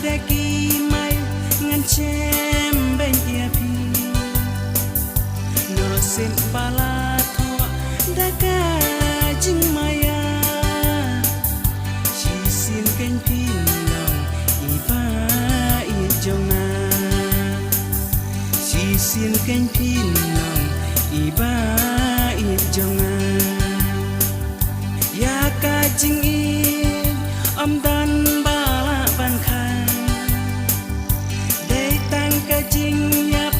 daki mai ngan chem ben ia pi no sem bala tho daka jing maya chi sin ken pin long iba i jonga chi sin ken pin long iba i jonga ya ka jing i am dan bala ban khan dei tang ka jing yap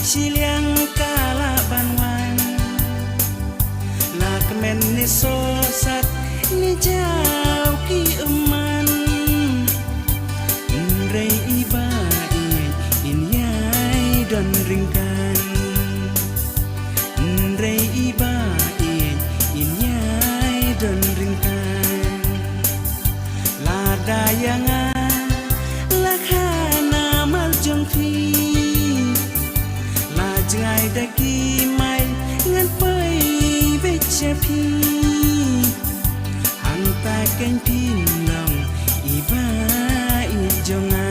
siliang kala ban wan la kemen ni so sat ni jau ki eman rei iba in yai don ringkan rei iba in yai don ringkan la dayanga la khana mal jong phi la jai daki mai ngan pai ve che phi hang ta ken pin long iba i jonga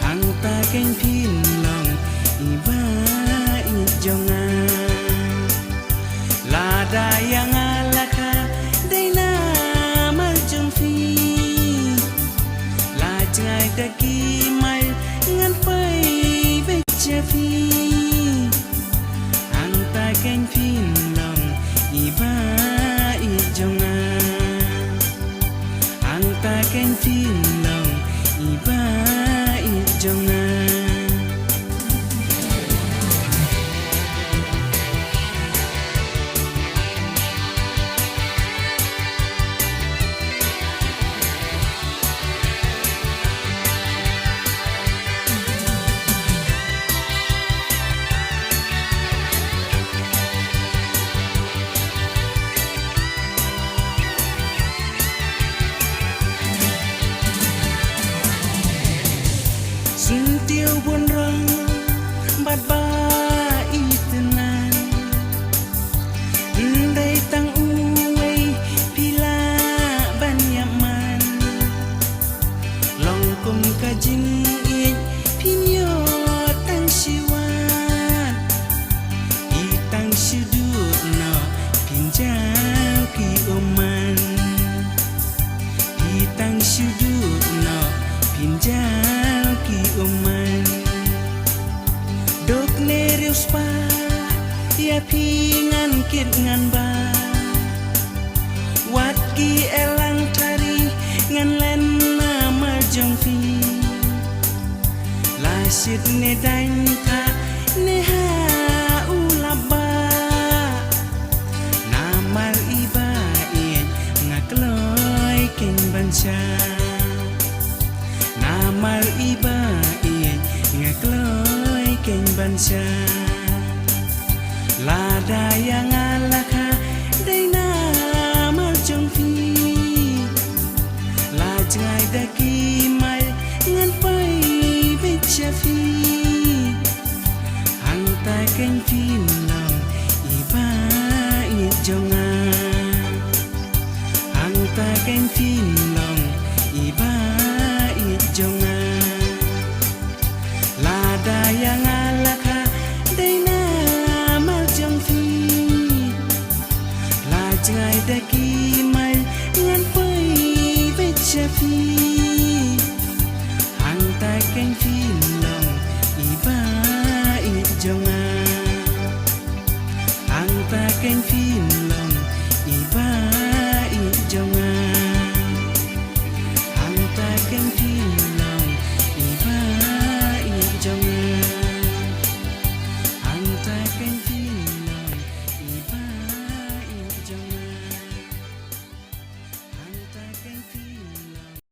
hang ta ken pin long iba i jonga la dayanga la kha dei na mal jong phi la jai daki mai ngan pai ve che phi hang ta ken pin long iba i jonga hang ta ken pin long iba i jonga Sun tiêu buồn rong bát ba itenan Ndai tang uwei pila ban yaman Long kum ka jing ich pinyo tang siwan I tang sidu no pinjau ki oman I tang sidu no pinjau ki oman dok nerius pa ya pingan kit ngan ba wat ki elang tari ngan len nama jong fi la sit ne dain ka ne ha ulaba namal iba in ngakloi ken bancha namal iba ngakloi ken bancha la dayang alaka dei na mal jong phi la jai daki mai ngan pai ve che phi hang ta ken phin long iba i jonga hang ta ken phin long iba i jonga la dayang alaka dei na mal jong phi la jai daki mai ngan pai ve che phi hang ta ken phin long iba i jonga hang ta ken phin long iba i jonga hang ta ken phin